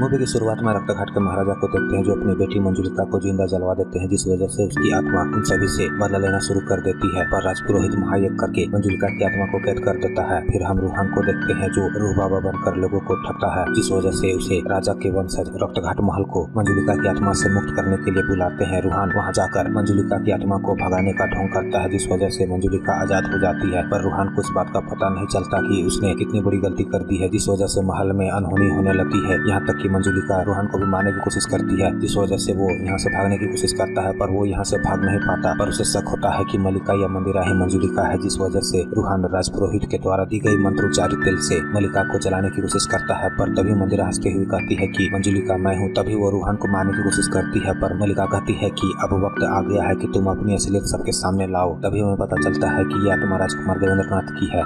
Movie की शुरुआत में रक्तघाट के महाराजा को देखते हैं जो अपनी बेटी मंजुलिका को जिंदा जलवा देते हैं, जिस वजह से उसकी आत्मा उन सभी से बदला लेना शुरू कर देती है। पर राजपुरोहित महायज्ञ करके मंजुलिका की आत्मा को कैद कर देता है। फिर हम रूहान को देखते हैं जो रूह बाबा बनकर लोगों को ठगता है, जिस वजह से उसे राजा के वंशज रक्तघाट महल को मंजुलिका की आत्मा से मुक्त करने के लिए बुलाते हैं। रूहान वहां जाकर मंजुलिका की आत्मा को भगाने का ढोंग करता है, जिस वजह से मंजुलिका आजाद हो जाती है। पर रूहान को इस बात का पता नहीं चलता कि उसने कितनी बड़ी गलती कर दी है, जिस वजह से महल में अनहोनी होने लगती है। यहाँ तक कि मंजुलिका रूहान को भी मारने की कोशिश करती है, जिस वजह से वो यहाँ से भागने की कोशिश करता है, पर वो यहाँ से भाग नहीं पाता। पर उसे शक होता है कि मलिका या मंदिरा ही मंजुलिका है, जिस वजह से रूहान राजपुरोहित के द्वारा दी गई मंत्रोच्चारित तेल से मलिका को जलाने की कोशिश करता है। पर तभी मंदिरा हंसते हुए कहती है कि मंजुलिका मैं हूँ। तभी वो रूहान को मारने की कोशिश करती है, पर मलिका कहती है कि अब वक्त आ गया है कि तुम अपनी असलियत सबके सामने लाओ। तभी हमें पता चलता है कि यह आत्मा राजकुमार देवेंद्रनाथ की है।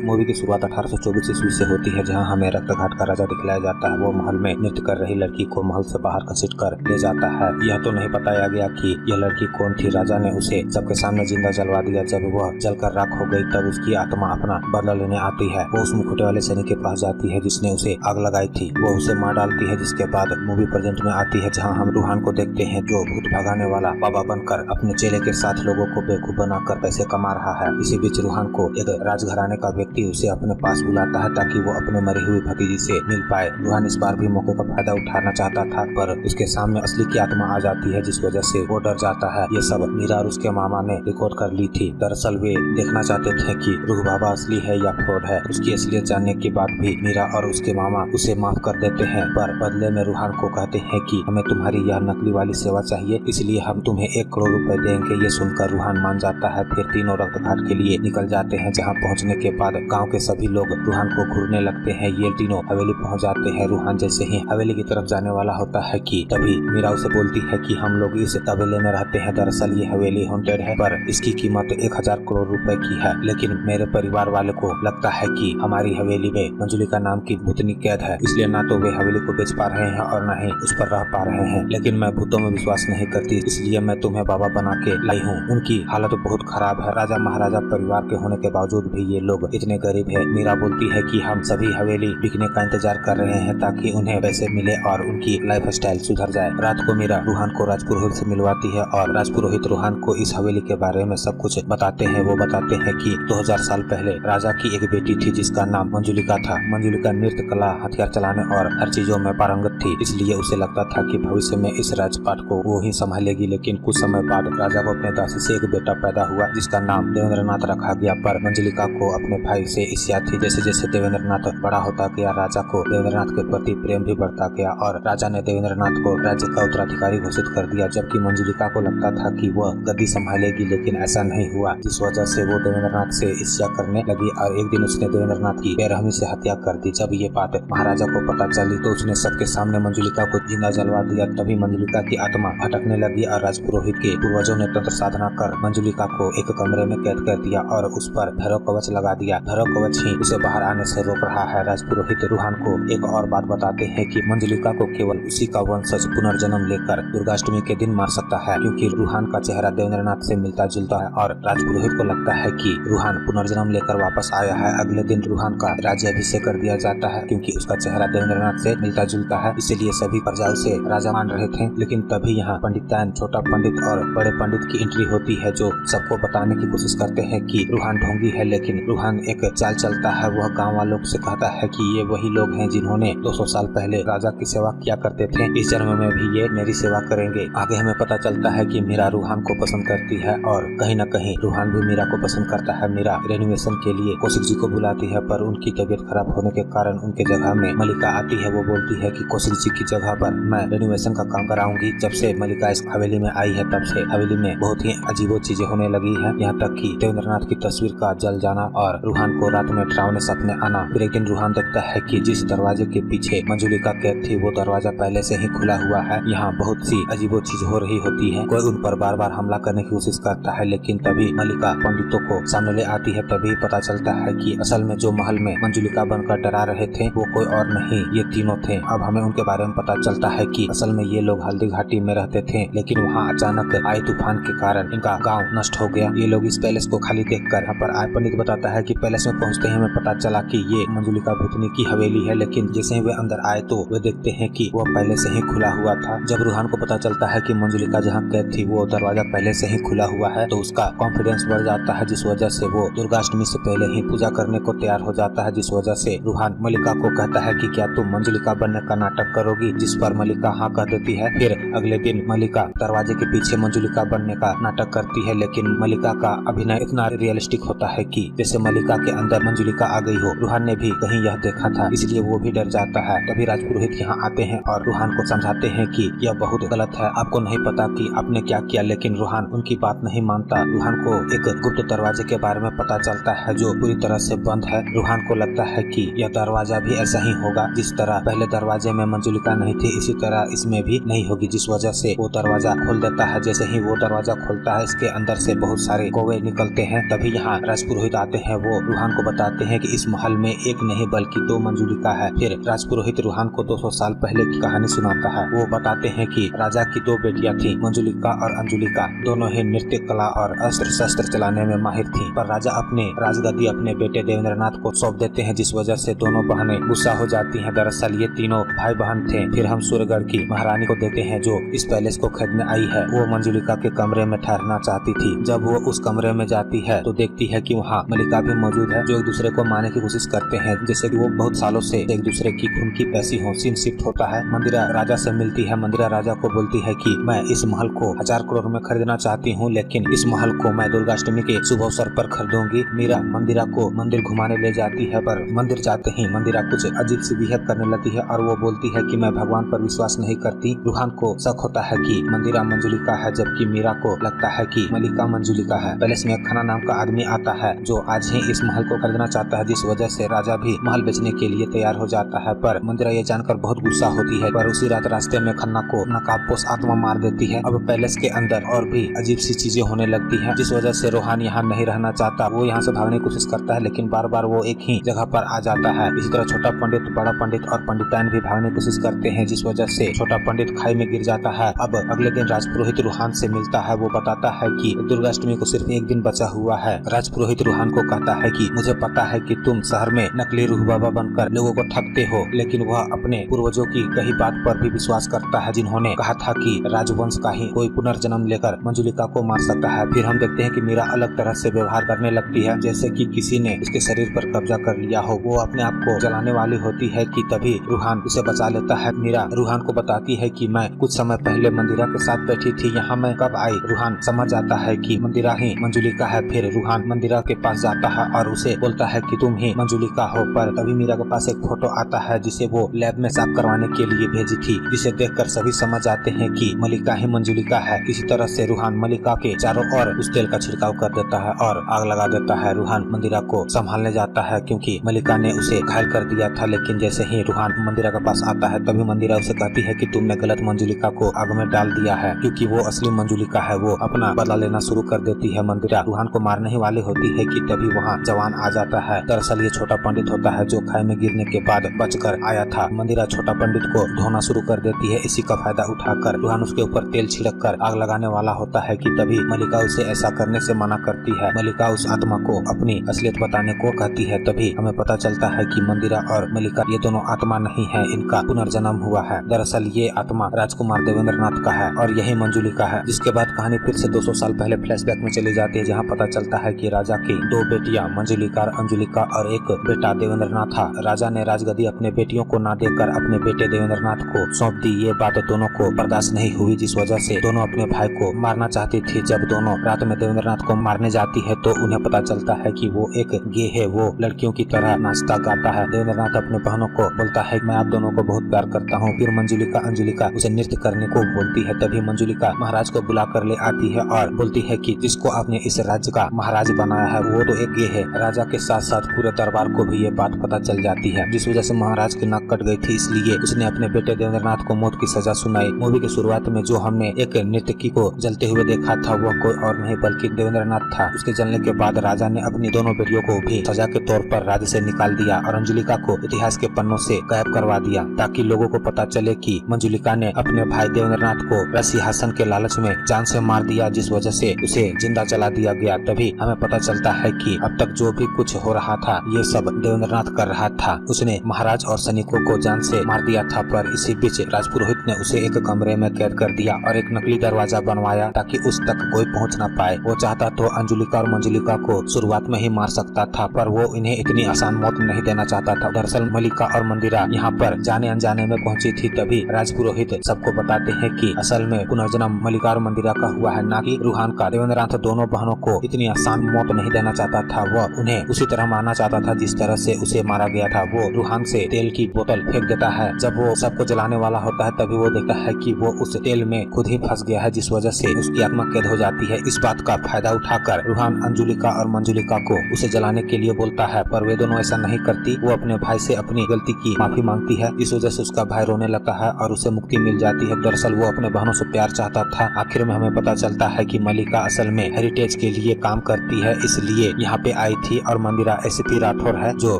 मूवी की शुरुआत 1824 ईस्वी से होती है, जहां हमें रक्तघाट का राजा दिखलाया जाता है। वो महल में नृत्य कर रही लड़की को महल से बाहर घसीट कर ले जाता है। यह तो नहीं बताया गया कि यह लड़की कौन थी। राजा ने उसे सबके सामने जिंदा जलवा दिया। जब वह जलकर राख हो गई तब उसकी आत्मा अपना बदला लेने आती है। वो उस मुखौटे वाले सैनिक के पास जाती है जिसने उसे आग लगाई थी। वो उसे मार डालती है, जिसके बाद मूवी प्रेजेंट में आती है, जहाँ हम रूहान को देखते हैं जो भूत भगाने वाला बाबा बनकर अपने चेले के साथ लोगों को बेवकूफ बनाकर पैसे कमा रहा है। इसी बीच रूहान को एक राजघराने का व्यक्ति उसे अपने पास बुलाता है ताकि वो अपने मरी हुई भतीजी से मिल पाए। रूहान इस बार भी मौके का फायदा उठाना चाहता था, पर उसके सामने असली की आत्मा आ जाती है, जिस वजह से वो डर जाता है। ये सब मीरा और उसके मामा ने रिकॉर्ड कर ली थी। दरअसल वे देखना चाहते थे कि रूह बाबा असली है या फ्रॉड है। उसकी असलियत जानने के बाद भी मीरा और उसके मामा उसे माफ कर देते हैं, पर बदले में रूहान को कहते हैं कि हमें तुम्हारी यह नकली वाली सेवा चाहिए, इसलिए हम तुम्हें 1 करोड़ रुपए देंगे। ये सुनकर रूहान मान जाता है। फिर तीनों रक्तघाट के लिए निकल जाते हैं, जहाँ पहुँचने के बाद गाँव के सभी लोग रूहान को घूरने लगते हैं। ये तीनों हवेली पहुंच जाते हैं। रूहान जैसे ही हवेली की तरफ जाने वाला होता है कि तभी मीरा उसे बोलती है कि हम लोग इस तबेले में रहते हैं। दरअसल ये हवेली हॉन्टेड है, पर इसकी कीमत 1000 करोड़ रुपए की है। लेकिन मेरे परिवार वाले को लगता है कि हमारी हवेली में मंजुलिका नाम की भूतनी कैद है, इसलिए ना तो वे हवेली को बेच पा रहे हैं और न ही उस पर रह पा रहे हैं। लेकिन मैं भूतों में विश्वास नहीं करती, इसलिए मैं तुम्हें बाबा बना के लाई हूँ। उनकी हालत बहुत खराब है। राजा महाराजा परिवार के होने के बावजूद भी ये लोग इतने गरीब है। मीरा बोलती है कि हम सभी हवेली बिकने का इंतजार कर रहे हैं ताकि उन्हें पैसे मिले और उनकी लाइफ स्टाइल सुधर जाए। रात को मीरा रूहान को राजपुरोहित से मिलवाती है और राजपुरोहित रूहान को इस हवेली के बारे में सब कुछ बताते हैं। वो बताते हैं कि 2000 साल पहले राजा की एक बेटी थी जिसका नाम मंजुलिका था। मंजुलिका नृत्य कला, हथियार चलाने और हर चीजों में पारंगत थी, इसलिए उसे लगता था कि भविष्य में इस राजपाट को वो ही संभालेगी। लेकिन कुछ समय बाद राजा को अपने दासी से एक बेटा पैदा हुआ जिसका नाम देवेंद्रनाथ रखा गया। पर मंजुलिका को अपने भाई से ईर्ष्या थी। जैसे जैसे देवेंद्रनाथ बड़ा होता गया, राजा को देवेंद्रनाथ के प्रति प्रेम भी बढ़ता गया और राजा ने देवेंद्रनाथ को राज्य का उत्तराधिकारी घोषित कर दिया। जबकि मंजुलिका को लगता था कि वह गद्दी संभालेगी, लेकिन ऐसा नहीं हुआ, जिस वजह से वो देवेंद्रनाथ से ईर्ष्या करने लगी और एक दिन उसने देवेंद्रनाथ की बेरहमी से हत्या कर दी। जब ये बात महाराजा को पता चली तो उसने सबके सामने मंजुलिका को जिंदा जलवा दिया। तभी मंजुलिका की आत्मा भटकने लगी और राजपुरोहित के पूर्वजों ने तंत्र साधना कर मंजुलिका को एक कमरे में कैद कर दिया और उस पर भैरव कवच लगा दिया। भैरव कवच ही उसे बाहर आने से रोक रहा है। राजपुरोहित रूहान को एक और बात बताते हैं कि मंजुलिका को केवल उसी का वंशज पुनर्जन्म लेकर दुर्गाष्टमी के दिन मार सकता है, क्योंकि रूहान का चेहरा देवेंद्रनाथ से मिलता जुलता है और राजपुरोहित को लगता है कि रूहान पुनर्जन्म लेकर वापस आया है। अगले दिन रूहान का राज्याभिषेक कर दिया जाता है, क्योंकि उसका चेहरा देवेंद्रनाथ से मिलता जुलता है, इसीलिए सभी प्रजा उसे राजा मान रहे थे। लेकिन तभी यहाँ पंडितान, छोटा पंडित और बड़े पंडित की एंट्री होती है, जो सबको बताने की कोशिश करते हैं कि रूहान ढोंगी है। लेकिन रूहान एक चाल चलता है। वह गाँव वालों से कहता है कि ये वही लोग हैं जिन्होंने 200 साल पहले राजा की सेवा किया करते थे। इस जन्म में भी ये मेरी सेवा करेंगे। आगे हमें पता चलता है कि मीरा रूहान को पसंद करती है और कहीं न कहीं रूहान भी मीरा को पसंद करता है। मीरा रेनोवेशन के लिए कौशिक जी को बुलाती है, पर उनकी तबीयत खराब होने के कारण उनके जगह में मलिका आती है। वो बोलती है कि कौशिक जी की जगह पर मैं रेनोवेशन का काम कराऊंगी। जब से मलिका इस हवेली में आई है तब से हवेली में बहुत ही अजीबो चीजें होने लगी है, यहाँ तक कि देवेंद्रनाथ की तस्वीर का जल जाना और रूहान को रात में डरावने सपने आना। फिर एक दिन रूहान देखता है कि जिस दरवाजे के पीछे मंजुलिका कैद थी वो दरवाजा पहले से ही खुला हुआ है। यहाँ बहुत सी अजीबो चीज हो रही होती है। कोई उन पर बार बार हमला करने की कोशिश करता है, लेकिन तभी मलिका पंडितों को सामने ले आती है। तभी पता चलता है कि असल में जो महल में मंजुलिका बनकर डरा रहे थे वो कोई और नहीं, ये तीनों थे। अब हमें उनके बारे में पता चलता है कि असल में ये लोग हल्दी घाटी में रहते थे, लेकिन वहाँ अचानक आए तूफान के कारण इनका गाँव नष्ट हो गया। ये लोग इस पैलेस को खाली देखकर यहाँ पर आए। पंडित बताता है कि पैलेस पैलेस में पहुंचते ही हमें पता चला कि ये मंजुलिका भूतनी की हवेली है, लेकिन जैसे ही वे अंदर आए तो वे देखते हैं कि वह पहले से ही खुला हुआ था। जब रूहान को पता चलता है कि मंजुलिका जहाँ कैद थी वो दरवाजा पहले से ही खुला हुआ है तो उसका कॉन्फिडेंस बढ़ जाता है, जिस वजह से वो दुर्गाष्टमी से पहले ही पूजा करने को तैयार हो जाता है। जिस वजह से रूहान मलिका को कहता है कि क्या तुम मंजुलिका बनने का नाटक करोगी, जिस पर मलिका हाँ कह देती है। फिर अगले दिन मलिका दरवाजे के पीछे मंजुलिका बनने का नाटक करती है, लेकिन मलिका का अभिनय इतना रियलिस्टिक होता है कि जैसे मलिका के अंदर मंजुलिका आ गई हो। रूहान ने भी कहीं यह देखा था, इसलिए वो भी डर जाता है। तभी राजपुरोहित यहाँ आते हैं और रूहान को समझाते हैं कि यह बहुत गलत है, आपको नहीं पता कि आपने क्या किया, लेकिन रूहान उनकी बात नहीं मानता। रूहान को एक गुप्त दरवाजे के बारे में पता चलता है जो पूरी तरह से बंद है। रूहान को लगता है कि यह दरवाजा भी ऐसा ही होगा, जिस तरह पहले दरवाजे में मंजुलिका नहीं थी इसी तरह इसमें भी नहीं होगी, जिस वजह से वो दरवाजा खोल देता है। जैसे ही वो दरवाजा खोलता है इसके अंदर से बहुत सारे कौवे निकलते हैं। तभी यहाँ राजपुरोहित आते हैं, वो रूहान को बताते हैं कि इस महल में एक नहीं बल्कि 2 मंजुलिका है। फिर राजपुरोहित रूहान को 200 साल पहले की कहानी सुनाता है। वो बताते हैं कि राजा की 2 बेटियां थी, मंजुलिका और अंजुलिका। दोनों ही नृत्य कला और अस्त्र शस्त्र चलाने में माहिर थी, पर राजा अपने राजगद्दी अपने बेटे देवेंद्रनाथ को सौंप देते हैं, जिस वजह से दोनों बहनें गुस्सा हो जाती हैं। दरअसल ये तीनों भाई बहन थे। फिर हम सूर्यगढ़ की महारानी को देते हैं जो इस पैलेस को खरीदने आई है। वो मंजुलिका के कमरे में ठहरना चाहती थी। जब वो उस कमरे में जाती है तो देखती है कि वहाँ मलिका भी मौजूद है, जो एक दूसरे को मारने की कोशिश करते हैं, जैसे कि वो बहुत सालों से एक दूसरे की खून की प्यासी हो। सीन शिफ्ट होता है, मंदिरा राजा से मिलती है। मंदिरा राजा को बोलती है कि मैं इस महल को 1000 करोड़ में खरीदना चाहती हूँ, लेकिन इस महल को मैं दुर्गाष्टमी के शुभ अवसर पर खरीदूंगी। मीरा मंदिरा को मंदिर घुमाने ले जाती है, पर मंदिर जाते ही मंदिरा कुछ अजीब सी बिहेव करने लगती है और वो बोलती है कि मैं भगवान पर विश्वास नहीं करती। रूहान को शक होता है कि मंदिरा मंजुलिका है, जबकि मीरा को लगता है कि मलिका मंजुलिका है। पैलेस में खन्ना नाम का आदमी आता है जो आज ही इस महल को खरीदना चाहता है, जिस वजह से राजा भी महल बेचने के लिए तैयार हो जाता है। पर मंदिरा ये जानकर बहुत गुस्सा होती है, पर उसी रात रास्ते में खन्ना को नकाबपोश आत्मा मार देती है। अब पैलेस के अंदर और भी अजीब सी चीजें होने लगती हैं, जिस वजह से रूहान यहाँ नहीं रहना चाहता। वो यहाँ से भागने की कोशिश करता है, लेकिन बार बार वो एक ही जगह पर आ जाता है। इसी तरह छोटा पंडित, बड़ा पंडित और पंडिताइन भी भागने की कोशिश करते हैं, जिस वजह से छोटा पंडित खाई में गिर जाता है। अब अगले दिन राजपुरोहित रूहान से मिलता है। वो बताता है कि दुर्गाष्टमी को सिर्फ एक दिन बचा हुआ है। राजपुरोहित रूहान को कहता है कि मुझे पता है कि तुम शहर में नकली रूह बाबा बनकर लोगों को ठगते हो, लेकिन वह अपने पूर्वजों की कही बात पर भी विश्वास करता है, जिन्होंने कहा था कि राजवंश का ही कोई पुनर्जन्म लेकर मंजुलिका को मार सकता है। फिर हम देखते हैं कि मीरा अलग तरह से व्यवहार करने लगती है, जैसे कि किसी ने उसके शरीर पर कब्जा कर लिया हो। वो अपने आप को जलाने वाली होती है कि तभी रूहान उसे बचा लेता है। मीरा रूहान को बताती है कि मैं कुछ समय पहले मंदिरा के साथ बैठी थी, यहाँ मैं कब आई। रूहान समझ जाता है कि मंदिरा ही मंजुलिका है। फिर रूहान मंदिरा के पास जाता है और उसे बोलता है कि तुम ही मंजुलिका हो। पर तभी मीरा के पास एक फोटो आता है जिसे वो लैब में साफ करवाने के लिए भेजी थी, जिसे देखकर सभी समझ जाते हैं कि मलिका ही मंजुलिका है। इसी तरह से रूहान मलिका के चारों ओर उस तेल का छिड़काव कर देता है और आग लगा देता है। रूहान मंदिरा को संभालने जाता है क्योंकि मलिका ने उसे घायल कर दिया था, लेकिन जैसे ही रूहान मंदिरा के पास आता है तभी मंदिरा उसे कहती है कि तुमने गलत मंजुलिका को आग में डाल दिया है, क्योंकि वो असली मंजुलिका है। वो अपना बदला लेना शुरू कर देती है। मंदिरा रूहान को मारने ही वाली होती है कि तभी वहाँ जवान आ जाता है। दरअसल ये छोटा पंडित होता है जो खाई में गिरने के बाद बचकर आया था। मंदिरा छोटा पंडित को धोना शुरू कर देती है। इसी का फायदा उठाकर रूहान उसके ऊपर तेल छिड़क कर आग लगाने वाला होता है कि तभी मलिका उसे ऐसा करने से मना करती है। मलिका उस आत्मा को अपनी असलियत बताने को कहती है। तभी हमें पता चलता है कि मंदिरा और मलिका ये दोनों आत्मा नहीं है, इनका पुनर्जन्म हुआ है। दरअसल ये आत्मा राजकुमार देवेंद्रनाथ का है और यही मंजुलिका है। जिसके बाद कहानी फिर से 200 साल पहले फ्लैशबैक में चली जाती है, जहाँ पता चलता है कि राजा की 2 बेटियां मंजुलिका और अंजुलिका और एक बेटा देवेंद्रनाथ था। राजा ने राजगद्दी अपने बेटियों को ना देकर अपने बेटे देवेंद्रनाथ को सौंप दी। ये बात दोनों को बर्दाश्त नहीं हुई, जिस वजह से दोनों अपने भाई को मारना चाहती थी। जब दोनों रात में देवेंद्रनाथ को मारने जाती है तो उन्हें पता चलता है कि वो एक गे है। वो लड़कियों की तरह नाचता गाता है। देवेंद्रनाथ अपने बहनों को बोलता है मैं आप दोनों को बहुत प्यार करता हूँ। फिर मंजुलिका अंजुलिका उसे नृत्य करने को बोलती है। तभी मंजुलिका महाराज को बुला कर ले आती है और बोलती है कि जिसको आपने इस राज्य का महाराज बनाया है वो तो एक गे है। राजा के साथ साथ पूरे दरबार को भी ये बात पता चल जाती है, जिस वजह से महाराज की नाक कट गई थी, इसलिए उसने अपने बेटे देवेंद्रनाथ को मौत की सजा सुनाई। मूवी के शुरुआत में जो हमने एक नर्तकी को जलते हुए देखा था वो कोई और नहीं बल्कि देवेंद्रनाथ था। उसके जलने के बाद राजा ने अपनी दोनों बेटियों को भी सजा के तौर पर राज्य से निकाल दिया और अंजुलिका को इतिहास के पन्नों से गायब करवा दिया, ताकि लोगों को पता चले कि मंजुलिका ने अपने भाई देवेंद्रनाथ को सिंहासन के लालच में जान से मार दिया, जिस वजह से उसे जिंदा जला दिया गया। तभी हमें पता चलता है कि अब तक जो जो भी कुछ हो रहा था ये सब देवेंद्रनाथ कर रहा था। उसने महाराज और सैनिकों को जान से मार दिया था, पर इसी बीच राजपुरोहित ने उसे एक कमरे में कैद कर दिया और एक नकली दरवाजा बनवाया ताकि उस तक कोई पहुंच न पाए। वो चाहता तो अंजुलिका और मंजुलिका को शुरुआत में ही मार सकता था, पर वो इन्हें इतनी आसान मौत नहीं देना चाहता था। दरअसल मल्लिका और मंदिरा यहाँ पर जाने अनजाने में पहुंची थी। तभी राजपुरोहित सबको बताते हैं कि असल में पुनर्जन्म मल्लिका और मंदिरा का हुआ है, ना कि रूहान का। देवेंद्रनाथ दोनों बहनों को इतनी आसान मौत नहीं देना चाहता था, वह उन्हें उसी तरह मारना चाहता था जिस तरह से उसे मारा गया था। वो रूहान से तेल की बोतल फेंक देता है। जब वो सबको जलाने वाला होता है तभी वो देखता है कि वो उस तेल में खुद ही फंस गया है, जिस वजह से उसकी आत्मा कैद हो जाती है। इस बात का फायदा उठाकर रूहान अंजुलिका और मंजुलिका को उसे जलाने के लिए बोलता है, पर वे दोनों ऐसा नहीं करती। वो अपने भाई से अपनी गलती की माफी मांगती है, इस वजह से उसका भाई रोने लगता है और उसे मुक्ति मिल जाती है। दरअसल वो अपने बहनों से प्यार चाहता था। आखिर में हमें पता चलता है कि मल्लिका असल में हेरिटेज के लिए काम करती है, इसलिए यहाँ पे आई थी, और मंदिरा एसपी राठौर है जो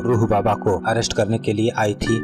रूह बाबा को अरेस्ट करने के लिए आई थी।